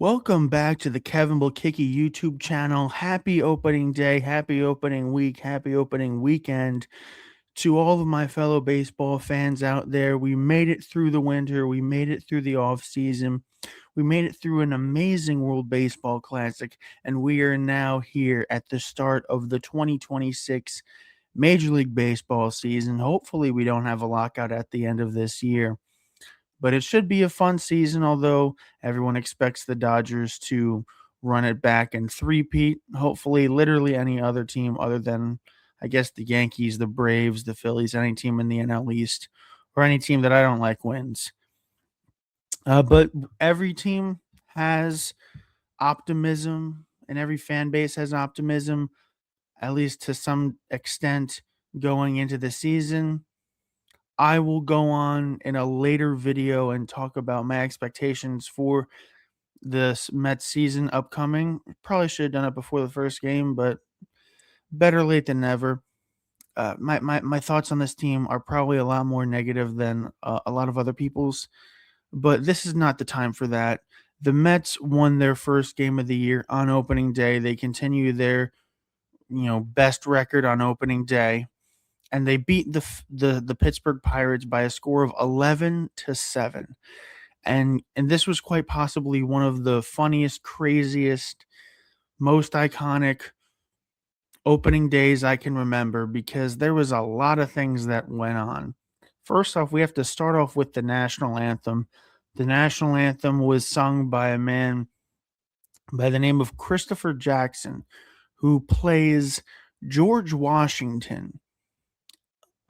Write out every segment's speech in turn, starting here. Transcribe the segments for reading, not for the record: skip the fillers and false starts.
Welcome back to the Kevin Bulkicki YouTube channel. Happy opening day, happy opening week, happy opening weekend to all of my fellow baseball fans out there. We made it through the winter, we made it through the off season, we made it through an amazing World Baseball Classic, and we are now here at the start of the 2026 Major League Baseball season. Hopefully, we don't have a lockout at the end of this year. But it should be a fun season, although everyone expects the Dodgers to run it back and three-peat. Hopefully, literally any other team other than, I guess, the Yankees, the Braves, the Phillies, any team in the NL East, or any team that I don't like wins. But every team has optimism, and every fan base has optimism, at least to some extent, going into the season. I will go on in a later video and talk about my expectations for this Mets season upcoming. Probably should have done it before the first game, but better late than never. My thoughts on this team are probably a lot more negative than a lot of other people's, but this is not the time for that. The Mets won their first game of the year on opening day. They continue their best record on opening day, and they beat the Pittsburgh Pirates by a score of 11-7. And this was quite possibly one of the funniest, craziest, most iconic opening days I can remember, because there was a lot of things that went on. First off, we have to start off with the national anthem. The national anthem was sung by a man by the name of Christopher Jackson, who plays George Washington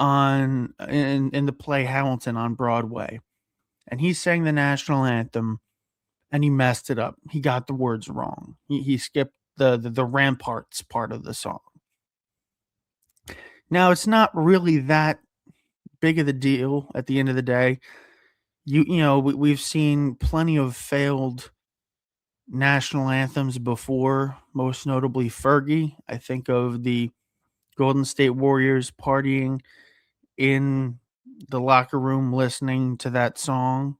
in the play Hamilton on Broadway. And he sang the national anthem and he messed it up. He got the words wrong. He skipped the ramparts part of the song. Now, it's not really that big of the deal at the end of the day. We've seen plenty of failed national anthems before, most notably Fergie. I think of the Golden State Warriors partying in the locker room listening to that song.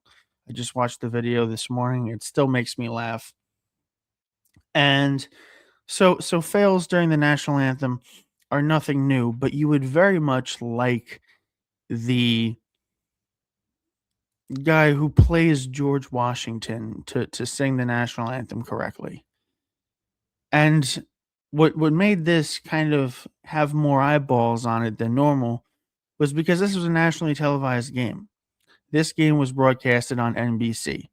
I just watched the video this morning. It still makes me laugh. And so fails during the national anthem are nothing new, but you would very much like the guy who plays George Washington to sing the national anthem correctly. And what made this kind of have more eyeballs on it than normal was because this was a nationally televised game. This game was broadcasted on NBC.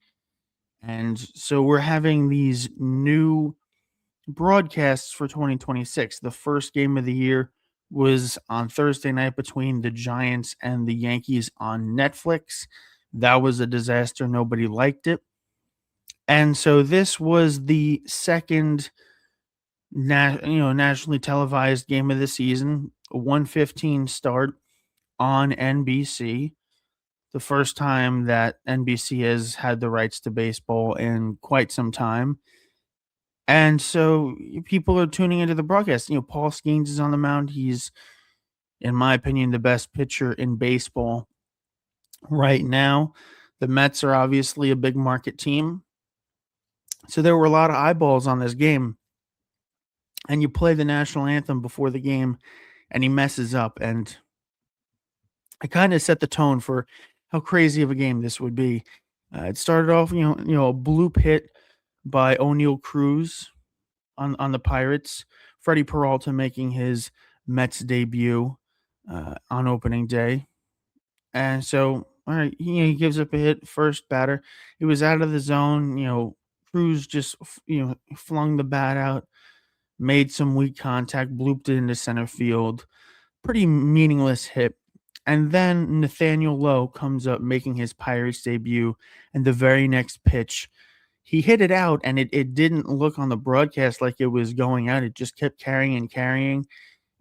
And so we're having these new broadcasts for 2026. The first game of the year was on Thursday night between the Giants and the Yankees on Netflix. That was a disaster. Nobody liked it. And so this was the second nationally televised game of the season, a 1:15 start on NBC. The first time that NBC has had the rights to baseball in quite some time. And so people are tuning into the broadcast. Paul Skeens is on the mound. He's, in my opinion, the best pitcher in baseball right now. The Mets are obviously a big market team. So there were a lot of eyeballs on this game. And you play the national anthem before the game and he messes up. And it kind of set the tone for how crazy of a game this would be. It started off, a bloop hit by O'Neal Cruz on the Pirates. Freddie Peralta making his Mets debut on opening day. And so, all right, he gives up a hit, first batter. It was out of the zone. Cruz just, flung the bat out, made some weak contact, blooped it into center field. Pretty meaningless hit. And then Nathaniel Lowe comes up making his Pirates debut, and the very next pitch, he hit it out, and it didn't look on the broadcast like it was going out. It just kept carrying and carrying.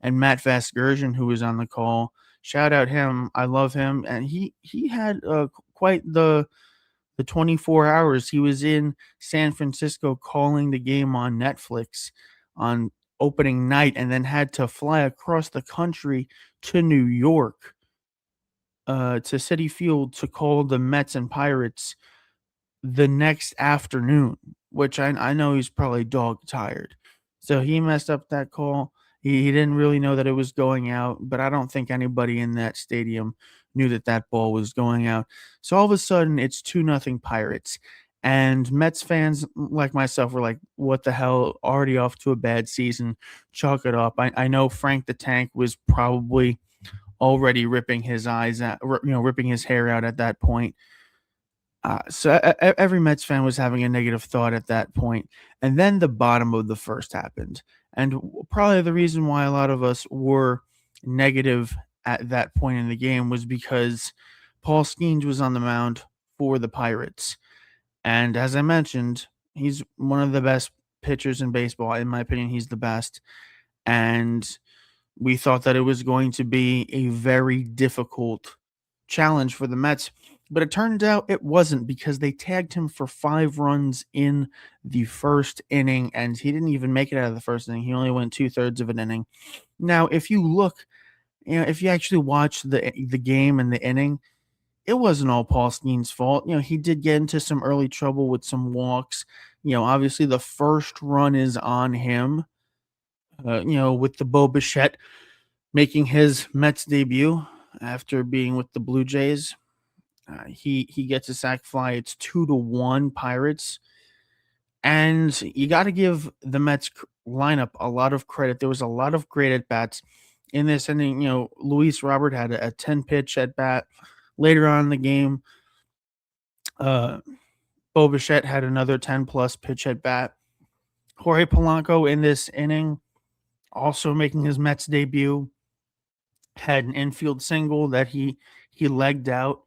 And Matt Vasgersian, who was on the call, shout out him. I love him. And he had quite the 24 hours. He was in San Francisco calling the game on Netflix on opening night, and then had to fly across the country to New York, to Citi Field, to call the Mets and Pirates the next afternoon, which I know he's probably dog tired. So he messed up that call. He didn't really know that it was going out, but I don't think anybody in that stadium knew that that ball was going out. So all of a sudden, it's 2-0 Pirates. And Mets fans like myself were like, what the hell? Already off to a bad season. Chalk it up. I know Frank the Tank was probably already ripping his eyes out, ripping his hair out at that point. So every Mets fan was having a negative thought at that point. And then the bottom of the first happened. And probably the reason why a lot of us were negative at that point in the game was because Paul Skeens was on the mound for the Pirates. And as I mentioned, he's one of the best pitchers in baseball. In my opinion, he's the best. And we thought that it was going to be a very difficult challenge for the Mets, but it turned out it wasn't because they tagged him for 5 runs in the first inning, and he didn't even make it out of the first inning. He only went 2/3 of an inning. Now, if you look, if you actually watch the game and the inning, it wasn't all Paul Steen's fault. He did get into some early trouble with some walks. Obviously the first run is on him. With the Bo Bichette making his Mets debut after being with the Blue Jays. He gets a sac fly. It's 2-1 Pirates, and you got to give the Mets lineup a lot of credit. There was a lot of great at bats in this inning. Luis Robert had a 10 pitch at bat. Later on in the game, Bo Bichette had another 10 plus pitch at bat. Jorge Polanco in this inning, also making his Mets debut, had an infield single that he legged out.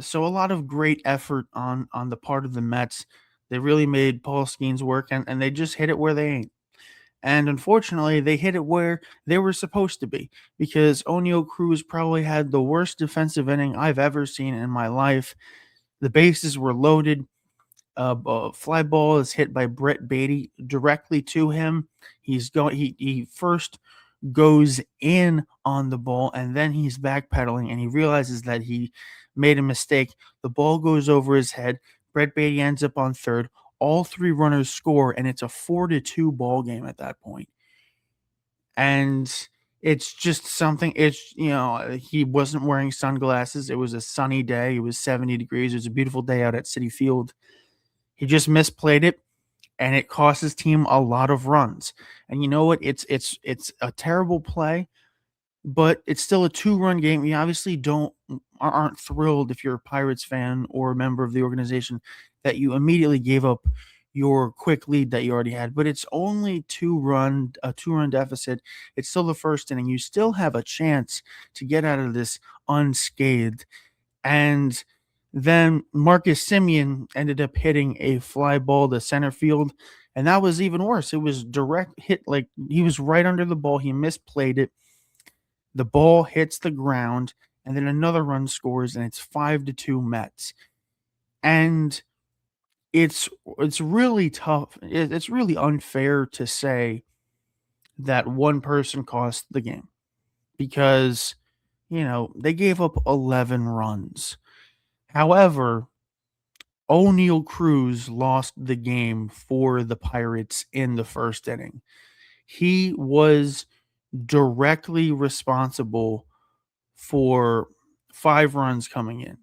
So a lot of great effort on the part of the Mets. They really made Paul Skeens work, and they just hit it where they ain't. And unfortunately, they hit it where they were supposed to be, because Oneil Cruz probably had the worst defensive inning I've ever seen in my life. The bases were loaded. A fly ball is hit by Brett Beatty directly to him. He first goes in on the ball, and then he's backpedaling, and he realizes that he made a mistake. The ball goes over his head. Brett Beatty ends up on third. All 3 runners score, and it's a 4-2 ball game at that point. And it's just something. He wasn't wearing sunglasses. It was a sunny day. It was 70 degrees. It was a beautiful day out at Citi Field. He just misplayed it, and it cost his team a lot of runs. And you know what? It's a terrible play, but it's still a 2-run game. You obviously aren't thrilled if you're a Pirates fan or a member of the organization that you immediately gave up your quick lead that you already had. But it's only a 2-run deficit. It's still the first inning. You still have a chance to get out of this unscathed. And then Marcus Semien ended up hitting a fly ball to center field, and that was even worse. It was direct hit, like he was right under the ball. He misplayed it. The ball hits the ground, and then another run scores, and it's 5-2 Mets. And it's really tough. It's really unfair to say that one person cost the game, because they gave up 11 runs. However, Oneil Cruz lost the game for the Pirates in the first inning. He was directly responsible for 5 runs coming in.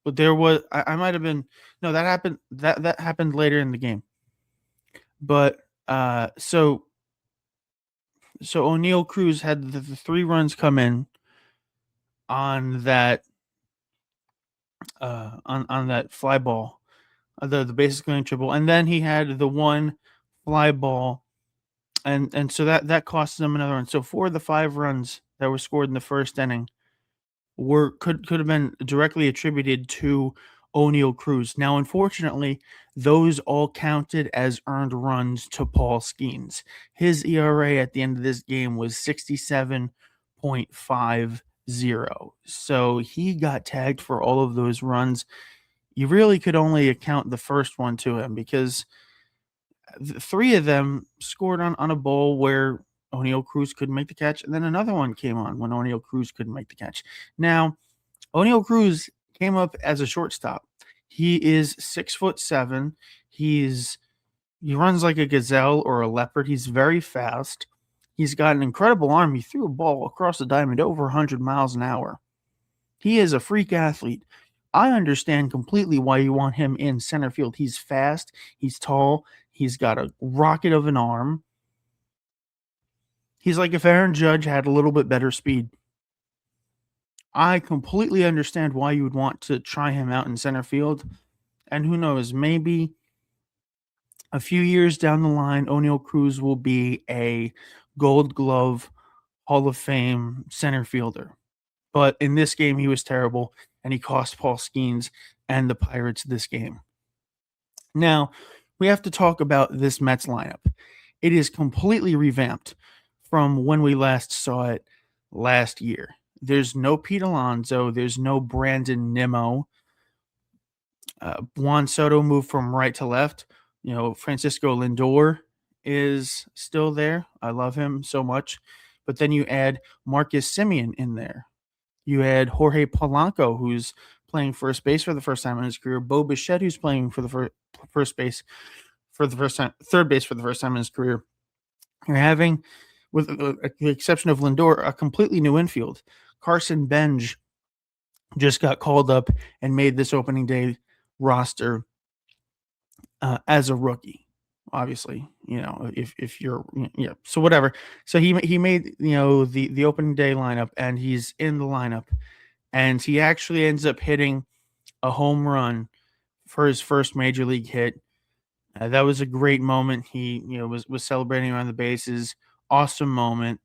But there was I might have been no, that happened later in the game. But so Oneil Cruz had the 3 runs come in on that on that fly ball, the bases going triple, and then he had the 1 fly ball, and so that cost them another run. So 4 of the 5 runs that were scored in the first inning could have been directly attributed to Oneil Cruz. Now, unfortunately, those all counted as earned runs to Paul Skeens. His ERA at the end of this game was 67.50. So he got tagged for all of those runs. You really could only account the first one to him, because 3 of them scored on a ball where Oneil Cruz couldn't make the catch, and then another one came on when Oneil Cruz couldn't make the catch. Now, Oneil Cruz came up as a shortstop. He is 6'7". He runs like a gazelle or a leopard. He's very fast. He's got an incredible arm. He threw a ball across the diamond over 100 miles an hour. He is a freak athlete. I understand completely why you want him in center field. He's fast, he's tall, he's got a rocket of an arm. He's like if Aaron Judge had a little bit better speed. I completely understand why you would want to try him out in center field. And who knows, maybe a few years down the line, O'Neal Cruz will be a Gold Glove Hall of Fame center fielder. But in this game, he was terrible, and he cost Paul Skeens and the Pirates this game. Now, we have to talk about this Mets lineup. It is completely revamped from when we last saw it last year. There's no Pete Alonso. There's no Brandon Nimmo. Juan Soto moved from right to left. Francisco Lindor is still there. I love him so much. But then you add Marcus Semien in there. You had Jorge Polanco, who's playing first base for the first time in his career. Bo Bichette, who's playing for the first base for the first time, third base for the first time in his career. You're having, with the exception of Lindor, a completely new infield. Carson Benj just got called up and made this opening day roster as a rookie. Obviously, if you're, so whatever. So he made the opening day lineup, and he's in the lineup, and he actually ends up hitting a home run for his first major league hit. That was a great moment. He was celebrating around the bases. Awesome moment.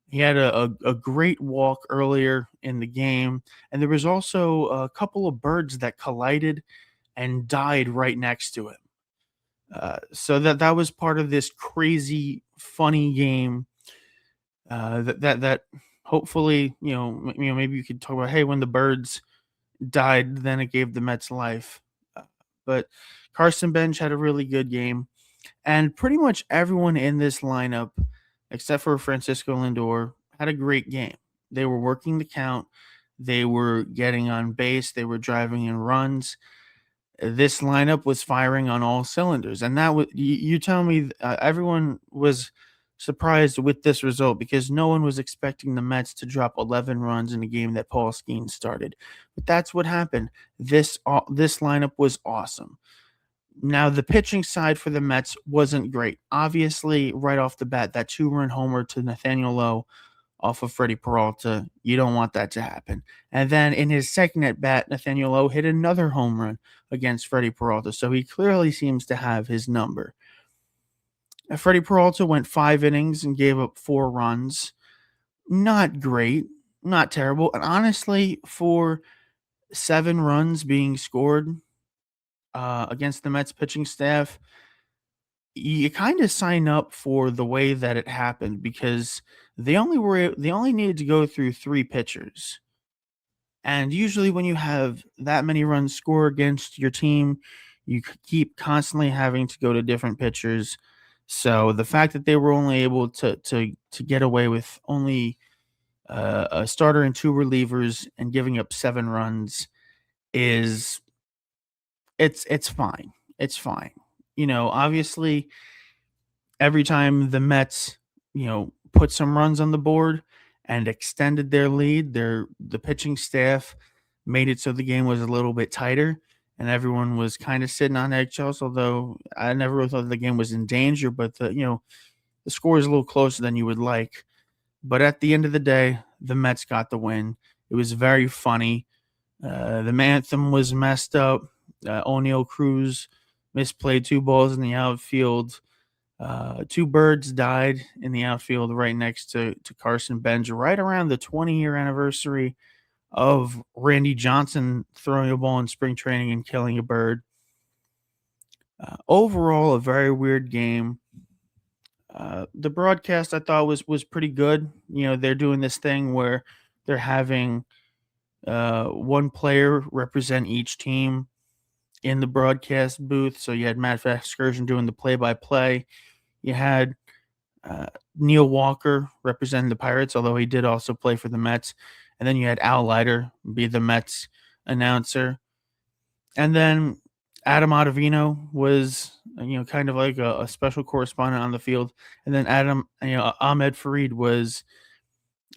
He had a great walk earlier in the game, and there was also a couple of birds that collided and died right next to him. So that was part of this crazy, funny game. That hopefully maybe you could talk about. Hey, when the birds died, then it gave the Mets life. But Carson Bench had a really good game, and pretty much everyone in this lineup, except for Francisco Lindor, had a great game. They were working the count. They were getting on base. They were driving in runs. This lineup was firing on all cylinders, and that was you tell me everyone was surprised with this result because no one was expecting the Mets to drop 11 runs in a game that Paul Skeens started. But that's what happened. This lineup was awesome. Now, the pitching side for the Mets wasn't great. Obviously, right off the bat, that 2-run homer to Nathaniel Lowe off of Freddie Peralta, you don't want that to happen. And then in his second at bat, Nathaniel Lowe hit another home run against Freddie Peralta, so he clearly seems to have his number. Freddie Peralta went 5 innings and gave up 4 runs. Not great, not terrible. And honestly, for 7 runs being scored against the Mets pitching staff, you kind of sign up for the way that it happened because they only needed to go through 3 pitchers. And usually when you have that many runs score against your team, you keep constantly having to go to different pitchers. So the fact that they were only able to get away with only a starter and 2 relievers and giving up 7 runs is it's fine. It's fine. Obviously every time the Mets, put some runs on the board and extended their lead, the pitching staff made it so the game was a little bit tighter and everyone was kind of sitting on eggshells, although I never really thought the game was in danger, but the score is a little closer than you would like. But at the end of the day, the Mets got the win. It was very funny. The anthem was messed up. O'Neal Cruz misplayed 2 balls in the outfield. 2 birds died in the outfield right next to Carson Benj, right around the 20-year anniversary of Randy Johnson throwing a ball in spring training and killing a bird. Overall, a very weird game. The broadcast I thought was pretty good. They're doing this thing where they're having one player represent each team in the broadcast booth. So you had Matt Vasgersian doing the play-by-play. You had Neil Walker representing the Pirates, although he did also play for the Mets. And then you had Al Leiter be the Mets announcer. And then Adam Ottavino was, kind of like a special correspondent on the field. And then Ahmed Fareed was,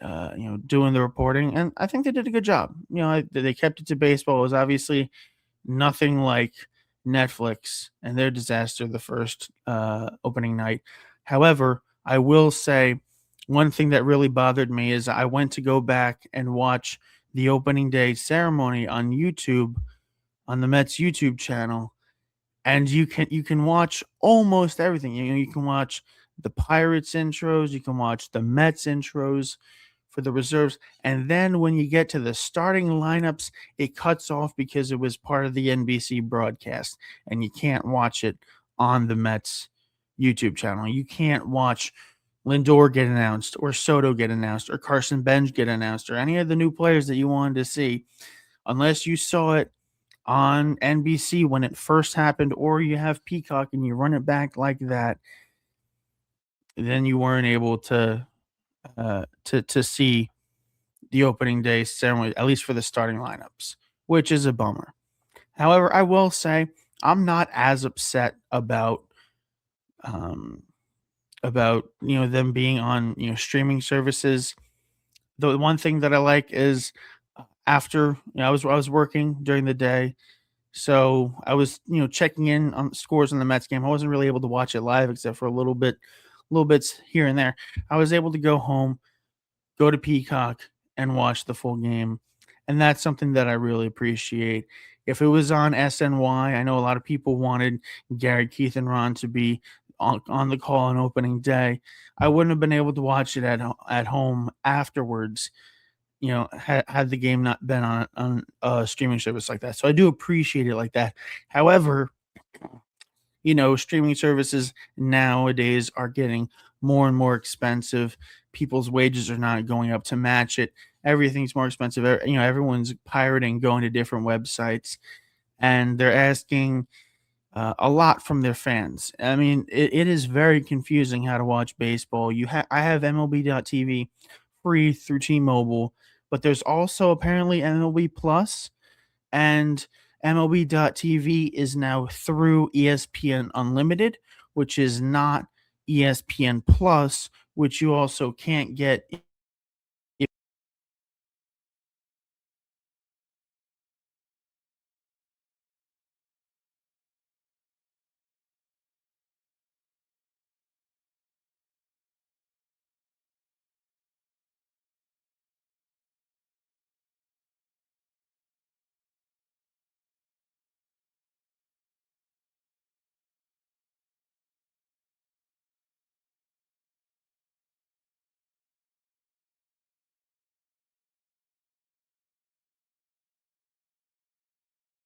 doing the reporting. And I think they did a good job. They kept it to baseball. It was obviously nothing like Netflix and their disaster the first opening night. However, I will say one thing that really bothered me is I went to go back and watch the opening day ceremony on YouTube, on the Mets YouTube channel, and you can watch almost everything. You can watch the Pirates intros, you can watch the Mets intros for the reserves, and then when you get to the starting lineups, it cuts off because it was part of the NBC broadcast, and you can't watch it on the Mets YouTube channel. You can't watch Lindor get announced, or Soto get announced, or Carson Bench get announced, or any of the new players that you wanted to see, unless you saw it on NBC when it first happened, or you have Peacock and you run it back like that. Then you weren't able to see the opening day ceremony, at least for the starting lineups, which is a bummer. However, I will say I'm not as upset um, about them being on streaming services. The one thing that I like is, after I was working during the day, so I was checking in on scores in the Mets game. I wasn't really able to watch it live except for little bits here and there. I was able to go home, go to Peacock, and watch the full game. And that's something that I really appreciate. If it was on SNY, I know a lot of people wanted Gary, Keith, and Ron to be on the call on opening day. I wouldn't have been able to watch it at home afterwards, had the game not been on a streaming service like that. So I do appreciate it like that. However, streaming services nowadays are getting more and more expensive. People's wages are not going up to match it. Everything's more expensive. Everyone's pirating, going to different websites, and they're asking a lot from their fans. I mean, it is very confusing how to watch baseball. I have MLB.TV free through T-Mobile, but there's also apparently MLB Plus, and MLB.TV is now through ESPN Unlimited, which is not ESPN Plus, which you also can't get